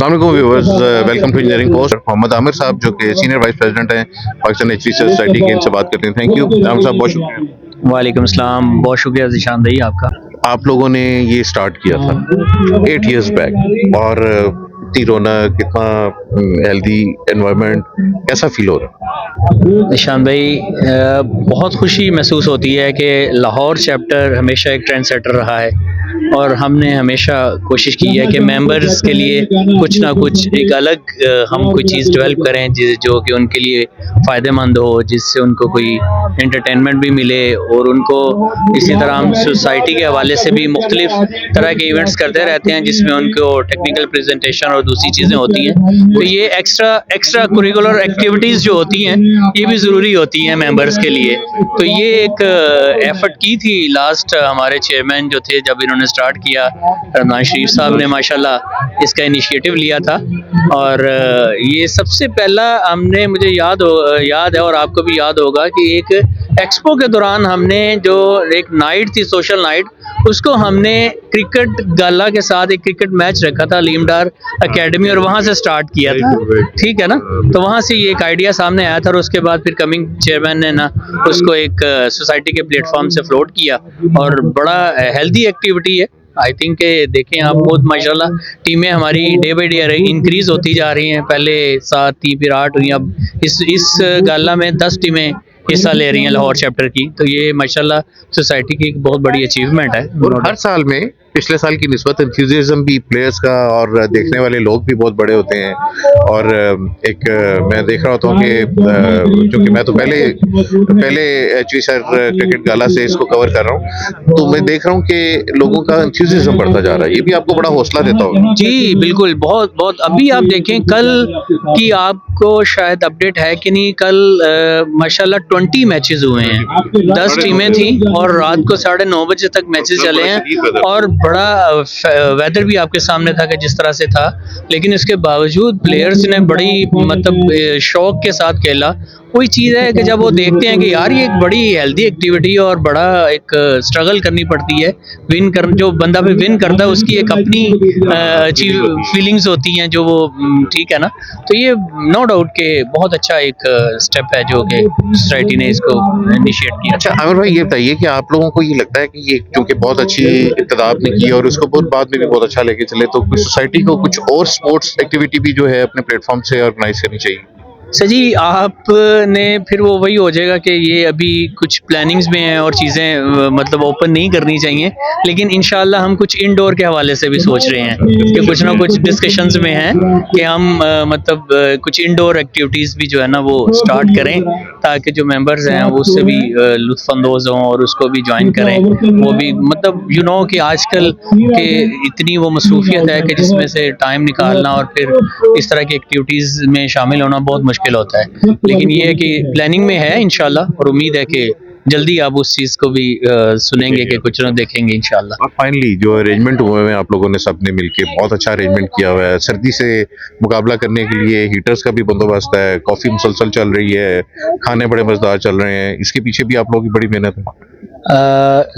अस्सलाम वालेकुम viewers, welcome to engineering post. Mohammad Aamir साहब जो कि सीनियर वाइस प्रेसिडेंट हैं पाकिस्तान एचवी सोसाइटी के, इनसे बात करते हैं। थैंक यू आमिर साहब, बहुत शुक्रिया। वालेकुम सलाम, बहुत शुक्रिया ज़ीशान भाई आपका। आप लोगों ने ये स्टार्ट किया था 8 इयर्स बैक और इतनी रौनक, कितना हेल्दी एनवायरनमेंट, कैसा फील हो रहा है? ज़ीशान भाई, बहुत खुशी महसूस होती है कि लाहौर चैप्टर हमेशा एक ट्रेंड सेटर रहा है और हमने हमेशा कोशिश की है कि मेंबर्स के लिए कुछ ना कुछ एक अलग हम कोई चीज़ डेवलप करें जो कि उनके लिए फ़ायदेमंद हो, जिससे उनको कोई एंटरटेनमेंट भी मिले और उनको इसी तरह हम सोसाइटी के हवाले से भी मुख्तलिफ तरह के इवेंट्स करते रहते हैं जिसमें उनको टेक्निकल प्रेजेंटेशन और दूसरी चीज़ें होती हैं। तो ये एक्स्ट्रा कुरिकुलर एक्टिविटीज़ जो होती हैं ये भी ज़रूरी होती हैं मेंबर्स के लिए। तो ये एक एफर्ट की थी लास्ट हमारे चेयरमैन जो थे, जब इन्होंने स्टार्ट किया, रमज़ान शरीफ साहब ने माशाल्लाह इसका इनिशिएटिव लिया था। और ये सबसे पहला हमने, मुझे याद है और आपको भी याद होगा कि एक एक्सपो के दौरान हमने जो एक नाइट थी, सोशल नाइट, उसको हमने क्रिकेट गाला के साथ एक क्रिकेट मैच रखा था लीमडार एकेडमी और वहाँ से स्टार्ट किया था। ठीक है ना? तो वहाँ से ये एक आइडिया सामने आया था और उसके बाद फिर कमिंग चेयरमैन ने ना उसको एक सोसाइटी के प्लेटफॉर्म से फ्लोट किया और बड़ा हेल्दी एक्टिविटी है। आई थिंक देखें आप खुद माशाल्लाह टीमें हमारी डे बाई डे इंक्रीज होती जा रही हैं। पहले 7 थी, फिर 8 हुई, अब इस गाला में 10 टीमें हिस्सा ले रही हैं लाहौर चैप्टर की। तो ये माशाल्लाह सोसाइटी की एक बहुत बड़ी अचीवमेंट है। और हर साल में पिछले साल की निस्बत एंथुसियाज्म भी प्लेयर्स का और देखने वाले लोग भी बहुत बड़े होते हैं। और एक मैं देख रहा होता हूँ कि क्योंकि मैं तो पहले एचवी सर क्रिकेट गाला से इसको कवर कर रहा हूँ, तो मैं देख रहा हूँ कि लोगों का एंथुसियाज्म बढ़ता जा रहा है। ये भी आपको बड़ा हौसला देता होगा। जी बिल्कुल, बहुत बहुत। अभी आप देखें, कल की आपको शायद अपडेट है कि नहीं, कल माशाल्लाह 20 मैचेस हुए हैं, 10 टीमें थी और रात को 9:30 बजे तक मैचेस चले हैं। और बड़ा वेदर भी आपके सामने था कि जिस तरह से था, लेकिन इसके बावजूद प्लेयर्स ने बड़ी मतलब शौक के साथ खेला। कोई चीज़ है कि जब वो देखते हैं कि यार ये एक बड़ी हेल्दी एक्टिविटी और बड़ा एक स्ट्रगल करनी पड़ती है, जो बंदा भी विन करता है उसकी एक अपनी फीलिंग्स होती हैं जो वो ठीक है ना। तो ये नो डाउट के बहुत अच्छा एक स्टेप है जो कि सोसाइटी ने इसको इनिशिएट किया। अच्छा आमिर भाई, ये बताइए कि आप लोगों को ये लगता है कि ये क्योंकि बहुत अच्छी इब्तिदा आपने की और उसको बहुत बाद में भी बहुत अच्छा लेके चले, तो सोसाइटी को कुछ और स्पोर्ट्स एक्टिविटी भी जो है अपने प्लेटफॉर्म से ऑर्गेनाइज करनी चाहिए? सर जी, आपने फिर वो वही हो जाएगा कि ये अभी कुछ प्लानिंग्स में हैं और चीज़ें मतलब ओपन नहीं करनी चाहिए, लेकिन इंशाल्लाह हम कुछ इंडोर के हवाले से भी सोच रहे हैं कि कुछ ना कुछ डिस्कशंस में हैं कि हम मतलब कुछ इंडोर एक्टिविटीज़ भी जो है ना वो स्टार्ट करें, ताकि जो मेंबर्स हैं वो उससे भी लुत्फ़अंदोज़ हों और उसको भी ज्वाइन करें। वो भी मतलब कि आजकल के इतनी वो मसरूफियत है कि जिसमें से टाइम निकालना और फिर इस तरह की एक्टिविटीज़ में शामिल होना बहुत मुश्किल होता है। लेकिन ये है कि प्लानिंग में है इंशाल्लाह, और उम्मीद है कि जल्दी आप उस चीज़ को भी सुनेंगे कि कुछ ना देखेंगे इंशाल्लाह। और फाइनली जो अरेंजमेंट हुए हैं आप लोगों ने सबने मिलके बहुत अच्छा अरेंजमेंट किया हुआ है। सर्दी से मुकाबला करने के लिए हीटर्स का भी बंदोबस्त है, कॉफ़ी मुसलसल चल रही है, खाने बड़े मज़ेदार चल रहे हैं। इसके पीछे भी आप लोगों की बड़ी मेहनत है।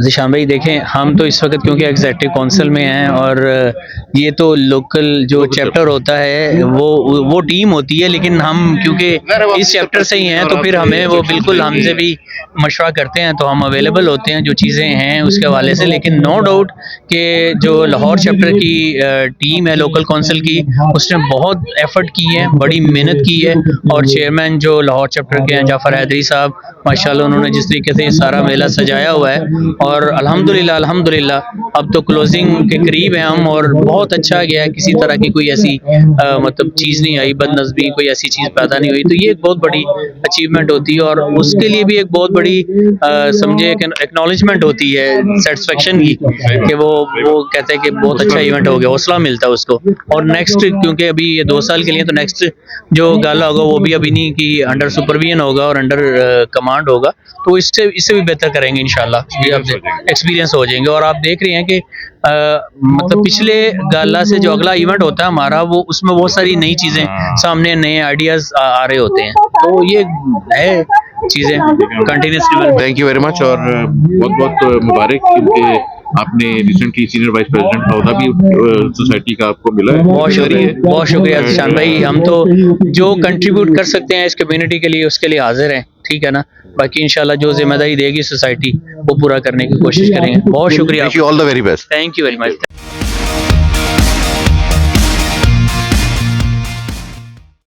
ज़ीशान भाई देखें, हम तो इस वक्त क्योंकि एग्जेक्टिव काउंसिल में हैं और ये तो लोकल जो चैप्टर होता है वो टीम होती है, लेकिन हम क्योंकि इस चैप्टर से ही हैं तो फिर हमें वो बिल्कुल हमसे भी मशवरा करते हैं, तो हम अवेलेबल होते हैं जो चीज़ें हैं उसके हवाले से। लेकिन नो डाउट कि जो लाहौर चैप्टर की टीम है लोकल काउंसिल की, उसने बहुत एफर्ट की है, बड़ी मेहनत की है। और चेयरमैन जो लाहौर चैप्टर के हैं जाफर हैदरी साहब, माशाल्लाह उन्होंने जिस तरीके से सारा मेला सजाया हुआ है, और अल्हम्दुलिल्लाह अब तो क्लोजिंग के करीब हैं हम, और बहुत अच्छा गया है। किसी तरह की कोई ऐसी मतलब चीज़ नहीं आई, बदनज़मी कोई ऐसी चीज़ पैदा नहीं हुई। तो ये एक बहुत बड़ी अचीवमेंट होती है और उसके लिए भी एक बहुत बड़ी समझे एक्नॉलेजमेंट होती है, सेटिस्फेक्शन की, कि वो कहते हैं कि बहुत अच्छा इवेंट हो गया, हौसला मिलता है उसको। और नेक्स्ट, क्योंकि अभी ये 2 साल के लिए, तो नेक्स्ट जो गाला होगा वो भी अभी नहीं कि अंडर सुपरविजन होगा और अंडर कमांड होगा, तो इससे भी बेहतर करेंगे इंशाल्लाह। ये आप एक्सपीरियंस हो जाएंगे। और आप देख रहे हैं कि मतलब पिछले गाला से जो अगला इवेंट होता है हमारा, वो उसमें बहुत सारी नई चीज़ें सामने, नए आइडियाज़ आ रहे होते हैं। तो ये है चीज़ें continuously. Thank you very much और बहुत बहुत मुबारक, क्योंकि आपने रिसेंटली सीनियर वाइस प्रेसिडेंट का ओहदा भी सोसाइटी का आपको मिला है। बहुत शुक्रिया जिशान भाई। हम तो जो कंट्रीब्यूट कर सकते हैं इस कम्युनिटी के लिए उसके लिए हाजिर हैं, ठीक है ना। बाकी इंशाल्लाह जो जिम्मेदारी देगी सोसाइटी वो पूरा करने की कोशिश करेंगे। बहुत शुक्रिया। Wish you all the very best. Thank you very much.